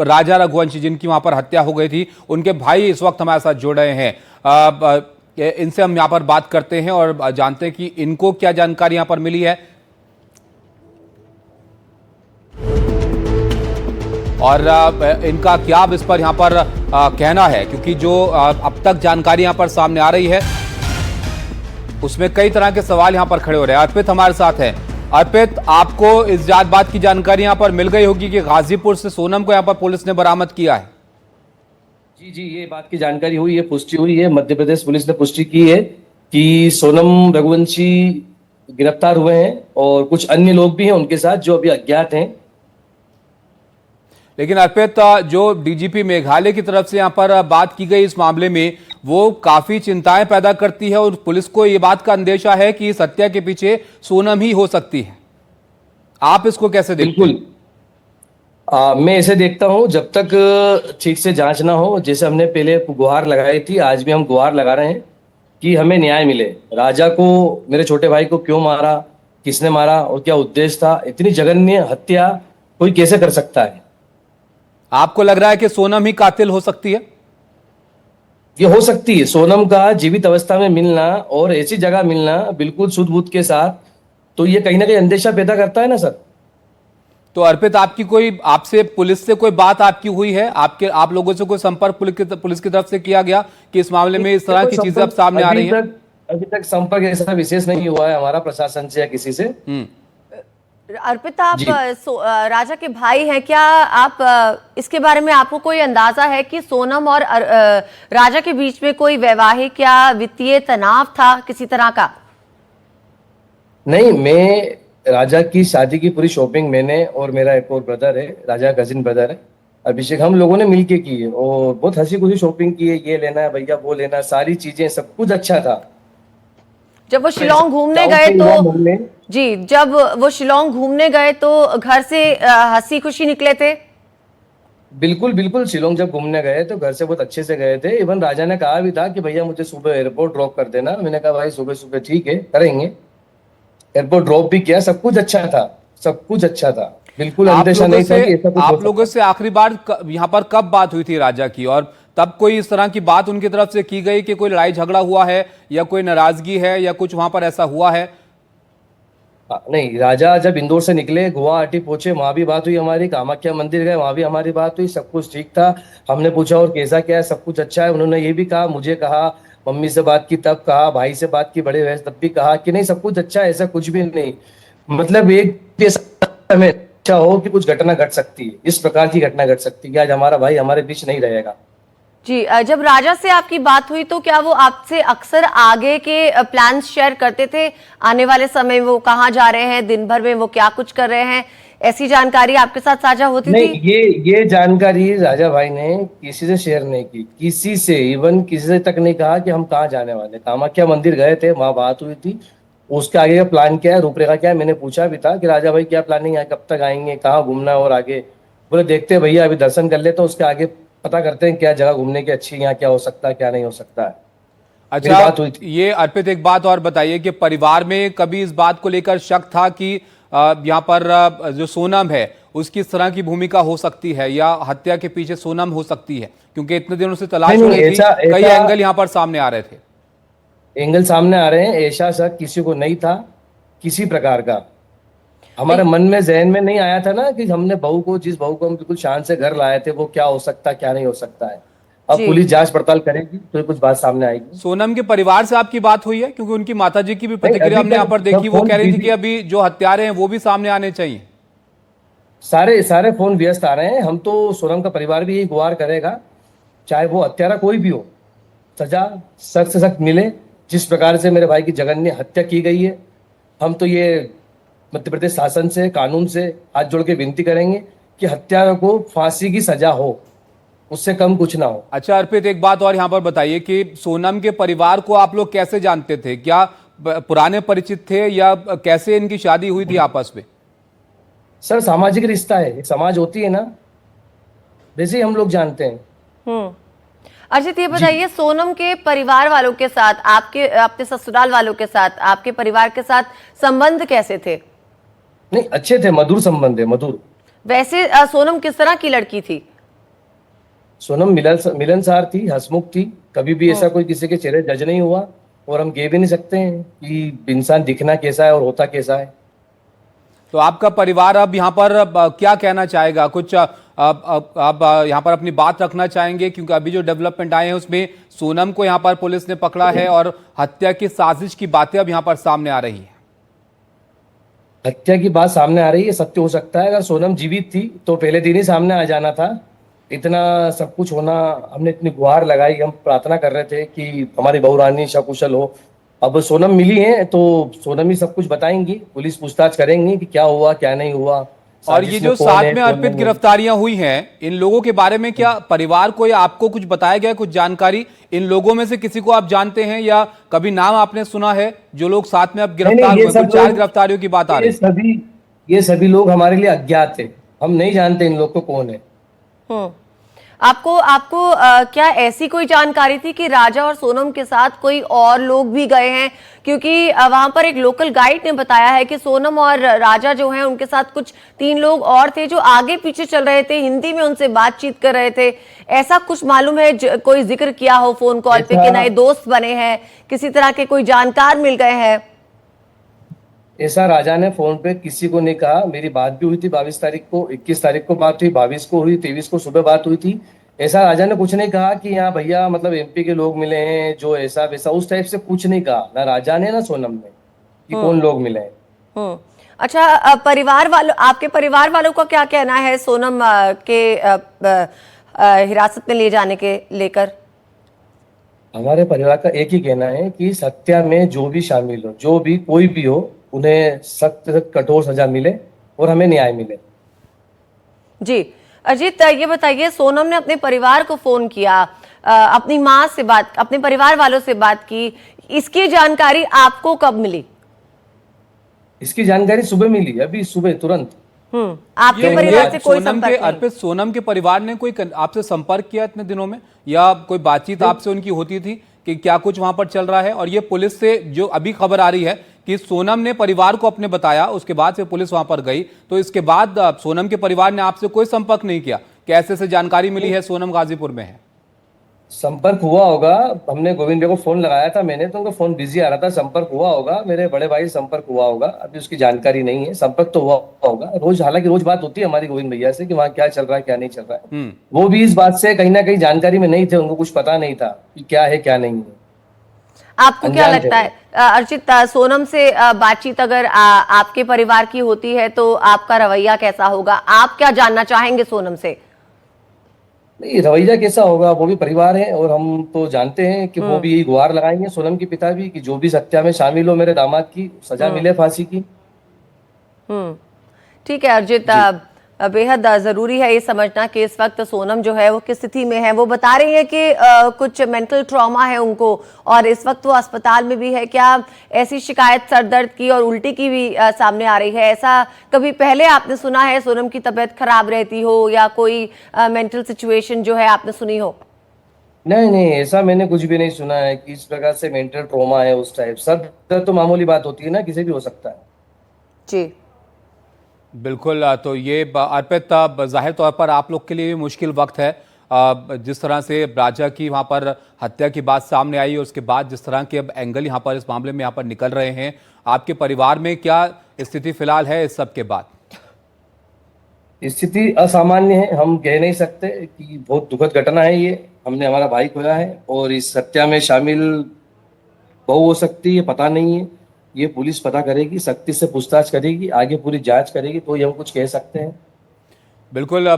राजा रघुवंशी जिनकी वहां पर हत्या हो गई थी, उनके भाई इस वक्त हमारे साथ जुड़ रहे हैं। इनसे हम यहां पर बात करते हैं और जानते हैं कि इनको क्या जानकारी यहां पर मिली है और इनका क्या इस पर यहां पर कहना है, क्योंकि जो अब तक जानकारी यहां पर सामने आ रही है उसमें कई तरह के सवाल यहां पर खड़े हो रहे हैं। अर्पित हमारे साथ है। अर्पित, आपको इस बात की जानकारी यहां पर मिल गई होगी कि गाजीपुर से सोनम को यहां पर पुलिस ने बरामद किया है। जी, ये बात की जानकारी हुई है, पुष्टि हुई है। मध्य प्रदेश पुलिस ने पुष्टि की है कि सोनम रघुवंशी गिरफ्तार हुए हैं और कुछ अन्य लोग भी हैं उनके साथ जो अभी अज्ञात हैं। लेकिन अर्पित, जो डीजीपी मेघालय की तरफ से यहां पर बात की गई इस मामले में, वो काफी चिंताएं पैदा करती है और पुलिस को ये बात का अंदेशा है कि इस हत्या के पीछे सोनम ही हो सकती है। आप इसको कैसे देखते हैं? बिल्कुल, मैं इसे देखता हूं जब तक ठीक से जांच ना हो। जैसे हमने पहले गुहार लगाई थी, आज भी हम गुहार लगा रहे हैं कि हमें न्याय मिले। राजा को, मेरे छोटे भाई को क्यों मारा, किसने मारा और क्या उद्देश्य था? इतनी जघन्य हत्या कोई कैसे कर सकता है? आपको लग रहा है कि सोनम ही कातिल हो सकती है? ये हो सकती है। सोनम का जीवित अवस्था में मिलना और ऐसी जगह मिलना बिल्कुल शुद्ध बुद्ध के साथ, तो ये कहीं ना कहीं अंदेशा पैदा करता है ना सर। तो अर्पित, आपकी कोई, आपसे पुलिस से कोई बात आपकी हुई है? आप लोगों से कोई संपर्क पुलिस की तरफ से किया गया कि इस मामले में इस तरह की चीजें अब सामने आ रही हैं? अभी तक संपर्क ऐसा विशेष नहीं हुआ है हमारा प्रशासन से या किसी से। अर्पित, आप राजा के भाई हैं, क्या आप इसके बारे में आपको कोई अंदाजा है कि सोनम और राजा के बीच में कोई वैवाहिक या वित्तीय तनाव था किसी तरह का? नहीं, मैं राजा की शादी की पूरी शॉपिंग मैंने और मेरा एक और ब्रदर है, राजा कजिन ब्रदर है अभिषेक, हम लोगों ने मिलके की है और बहुत हंसी खुशी शॉपिंग की है। ये लेना है भैया, वो लेना, सारी चीजें, सब कुछ अच्छा था। जब वो शिलोंग घूमने गए तो जब वो शिलोंग घूमने गए तो घर से हंसी खुशी निकले थे? बिल्कुल बिल्कुल, शिलोंग जब घूमने गए तो घर से बहुत अच्छे से गए थे। इवन राजा ने कहा भी था कि भैया मुझे सुबह एयरपोर्ट ड्रॉप कर देना। मैंने कहा भाई सुबह सुबह ठीक है, करेंगे। एयरपोर्ट ड्रॉप भी किया, सब कुछ अच्छा था, सब कुछ अच्छा था। बिल्कुल अंदेशा नहीं था कि ऐसा कुछ आप लोगों से आखिरी बार यहाँ पर कब बात हुई थी राजा की, और तब कोई इस तरह की बात उनकी तरफ से की गई कि कोई लड़ाई झगड़ा हुआ है या कोई नाराजगी है या कुछ वहां पर ऐसा हुआ है? नहीं, राजा जब इंदौर से निकले, गुवाहाटी पहुंचे, वहां भी बात हुई हमारी। कामाख्या मंदिर गए, वहां भी हमारी बात हुई, सब कुछ ठीक था। हमने पूछा और कैसा क्या है, सब कुछ अच्छा है। उन्होंने ये भी कहा, मुझे कहा, मम्मी से बात की तब कहा, भाई से बात की बड़े भैंस तब भी कहा कि नहीं सब कुछ अच्छा है, ऐसा कुछ भी नहीं। मतलब एक समय अच्छा हो कि कुछ घटना घट सकती है, इस प्रकार की घटना घट सकती है कि आज हमारा भाई हमारे बीच नहीं रहेगा। जी, जब राजा से आपकी बात हुई तो क्या वो आपसे अक्सर आगे के प्लान्स शेयर करते थे? आने वाले समय में वो कहाँ जा रहे हैं, दिन भर में वो क्या कुछ कर रहे हैं, ऐसी जानकारी आपके साथ साझा होती थी? नहीं, ये जानकारी राजा भाई ने किसी से शेयर नहीं की, किसी से, इवन किसी से तक नहीं कहा कि हम कहाँ जाने वाले। कामाख्या मंदिर गए थे, वहां बात हुई थी। उसके आगे का प्लान क्या है, रूपरेखा क्या है, मैंने पूछा भी था कि राजा भाई क्या प्लानिंग है, कब तक आएंगे, कहाँ घूमना है और आगे। बोले देखते हैं भैया, अभी दर्शन कर लेते हैं, उसके आगे पता करते हैं क्या जगह घूमने की अच्छी, यहाँ क्या हो सकता है क्या नहीं हो सकता है। अच्छा, बात हुई थी। ये अर्पित एक बात और बताइए कि परिवार में कभी इस बात को लेकर शक था कि यहाँ पर जो सोनम है उसकी इस तरह की भूमिका हो सकती है या हत्या के पीछे सोनम हो सकती है? क्योंकि इतने दिनों से तलाश हो रही थी, कई एंगल यहाँ पर सामने आ रहे थे। एंगल सामने आ रहे हैं, ऐसा शक किसी को नहीं था किसी प्रकार का। हमारे मन में, जहन में नहीं आया था ना कि हमने बहू को, जिस बहू को हम बिल्कुल शान से घर लाए थे, वो क्या हो सकता है क्या नहीं हो सकता है। अब पुलिस जांच पड़ताल करेगी तो कुछ बात सामने आएगी। सोनम के परिवार से आपकी बात हुई है? क्योंकि उनकी माताजी की भी प्रतिक्रिया हमने यहाँ पर देखी, वो कह रही थी कि अभी जो हत्यारे हैं वो भी सामने आने चाहिए। सारे फोन व्यस्त आ रहे हैं। हम तो, सोनम का परिवार भी यही गुहार करेगा, चाहे वो हत्यारा कोई भी हो, सजा सख्त से सख्त मिले। जिस प्रकार से मेरे भाई की जघन्य हत्या की गई है, हम तो ये मध्य प्रदेश शासन से, कानून से हाथ जोड़ के विनती करेंगे कि हत्यारों को फांसी की सजा हो, उससे कम कुछ ना हो। अच्छा अर्पित, एक बात और यहाँ पर बताइए कि सोनम के परिवार को आप लोग कैसे जानते थे? क्या पुराने परिचित थे या कैसे इनकी शादी हुई थी आपस में? सर, सामाजिक रिश्ता है, एक समाज होती है ना, वैसे ही हम लोग जानते हैं। अजित, ये बताइए, सोनम के परिवार वालों के साथ, अपने ससुराल वालों के साथ, आपके परिवार के साथ संबंध कैसे थे? नहीं, अच्छे थे, मधुर संबंध है, मधुर। वैसे सोनम किस तरह की लड़की थी? सोनम मिलनसार थी, हंसमुख थी, कभी भी ऐसा कोई किसी के चेहरे जज नहीं हुआ। और हम कह भी नहीं सकते हैं कि इंसान दिखना कैसा है और होता कैसा है। तो आपका परिवार अब यहाँ पर क्या कहना चाहेगा? कुछ आप यहाँ पर अपनी बात रखना चाहेंगे? क्योंकि अभी जो डेवलपमेंट आए हैं उसमें सोनम को यहाँ पर पुलिस ने पकड़ा है और हत्या की साजिश की बातें अब यहाँ पर सामने आ रही है। हत्या की बात सामने आ रही है, सत्य हो सकता है। अगर सोनम जीवित थी तो पहले दिन ही सामने आ जाना था। इतना सब कुछ होना, हमने इतनी गुहार लगाई, हम प्रार्थना कर रहे थे कि हमारी बहू रानी सकुशल हो। अब सोनम मिली है तो सोनम ही सब कुछ बताएंगी, पुलिस पूछताछ करेंगी कि क्या हुआ क्या नहीं हुआ, और ये साजिश जो में कौन साथ है में कौन अर्पित नहीं है। गिरफ्तारियां हुई हैं, इन लोगों के बारे में क्या परिवार को या आपको कुछ बताया गया है? कुछ जानकारी इन लोगों में से किसी को आप जानते हैं या कभी नाम आपने सुना है जो लोग साथ में अब नहीं गिरफ्तार नहीं, हुए? कुल 4 गिरफ्तारियों की बात आ रही है। ये सभी लोग हमारे लिए अज्ञात है। हम नहीं जानते इन लोग को कौन है। हम्म। आपको आपको क्या ऐसी कोई जानकारी थी कि राजा और सोनम के साथ कोई और लोग भी गए हैं? क्योंकि वहां पर एक लोकल गाइड ने बताया है कि सोनम और राजा जो हैं उनके साथ कुछ 3 लोग और थे जो आगे पीछे चल रहे थे, हिंदी में उनसे बातचीत कर रहे थे। ऐसा कुछ मालूम है? कोई जिक्र किया हो फोन कॉल पे कि नए दोस्त बने हैं, किसी तरह के कोई जानकार मिल गए हैं? ऐसा राजा ने फोन पे किसी को नहीं कहा। मेरी बात भी हुई थी 22 तारीख को, 21 तारीख को बात हुई, 22 को हुई, 23 को सुबह बात हुई थी। ऐसा राजा ने कुछ नहीं कहा कि यहाँ भैया मतलब एमपी के लोग मिले हैं जो ऐसा वैसा, उस टाइप से कुछ नहीं कहा, ना राजा ने ना सोनम ने, कि कौन लोग मिले हैं। अच्छा, परिवार वालों, आपके परिवार वालों का क्या कहना है सोनम के हिरासत में ले जाने के लेकर? हमारे परिवार का एक ही कहना है कि हत्या में जो भी शामिल हो, जो भी कोई भी हो, उन्हें सख्त से कठोर सजा मिले और हमें न्याय मिले। जी अजीत, ये बताइए, सोनम ने अपने परिवार को फोन किया, अपनी माँ से बात, अपने परिवार वालों से बात की, इसकी जानकारी आपको कब मिली? इसकी जानकारी सुबह मिली, अभी सुबह तुरंत। आपके ये परिवार से कोई सोनम के संपर्क नहीं? अर्पित, सोनम के परिवार ने कोई आपसे संपर्क किया इतने दिनों में, या कोई बातचीत आपसे उनकी होती थी कि क्या कुछ वहां पर चल रहा है? और ये पुलिस से जो अभी खबर आ रही है कि सोनम ने परिवार को अपने बताया, उसके बाद से पुलिस वहां पर गई, तो इसके बाद सोनम के परिवार ने आपसे कोई संपर्क नहीं किया? कैसे से जानकारी मिली है सोनम गाजीपुर में है? संपर्क हुआ होगा, हमने गोविंद भैया को फोन लगाया था मैंने, तो उनका फोन बिजी आ रहा था। संपर्क हुआ होगा, मेरे बड़े भाई संपर्क हुआ होगा, अभी उसकी जानकारी नहीं है। संपर्क तो हुआ होगा रोज, हालांकि रोज बात होती है हमारी गोविंद भैया से कि वहाँ क्या चल रहा है क्या नहीं चल रहा है। वो भी इस बात से कहीं ना कहीं जानकारी में नहीं थे, उनको कुछ पता नहीं था कि क्या है क्या नहीं है। आपको क्या लगता है अर्चित, सोनम से बातचीत अगर आपके परिवार की होती है तो आपका रवैया कैसा होगा? आप क्या जानना चाहेंगे सोनम से? नहीं, रवैया कैसा होगा, वो भी परिवार है और हम तो जानते हैं कि वो भी यही गुहार लगाएंगे, सोनम के पिता भी, कि जो भी हत्या में शामिल हो मेरे दामाद की सजा मिले फांसी की। ठीक है अर्जित, बेहद जरूरी है ये समझना कि इस वक्त सोनम जो है वो किस स्थिति में है। वो बता रही है कि कुछ मेंटल ट्रॉमा है उनको और इस वक्त वो अस्पताल में भी है। क्या ऐसी शिकायत सर दर्द की और उल्टी की भी सामने आ रही है? ऐसा कभी पहले आपने सुना है सोनम की तबीयत खराब रहती हो या कोई मेंटल सिचुएशन जो है आपने सुनी हो? नहीं नहीं, ऐसा मैंने कुछ भी नहीं सुना है कि इस प्रकार से मेंटल ट्रॉमा है उस टाइप। सर दर्द तो मामूली बात होती है ना, किसी भी हो सकता है। जी बिल्कुल। तो ये अर्पित, जाहिर तौर पर आप लोग के लिए भी मुश्किल वक्त है। जिस तरह से राजा की वहां पर हत्या की बात सामने आई और उसके बाद जिस तरह के अब एंगल यहां पर इस मामले में यहां पर निकल रहे हैं, आपके परिवार में क्या स्थिति फिलहाल है इस सब के बाद? स्थिति असामान्य है, हम कह नहीं सकते कि बहुत दुखद घटना है ये। हमने हमारा भाई खोया है और इस हत्या में शामिल बहू हो सकती है, पता नहीं है। ये पुलिस पता करेगी, सख्ती से पूछताछ करेगी, आगे पूरी जांच करेगी, तो ये हम कुछ कह सकते हैं। बिल्कुल।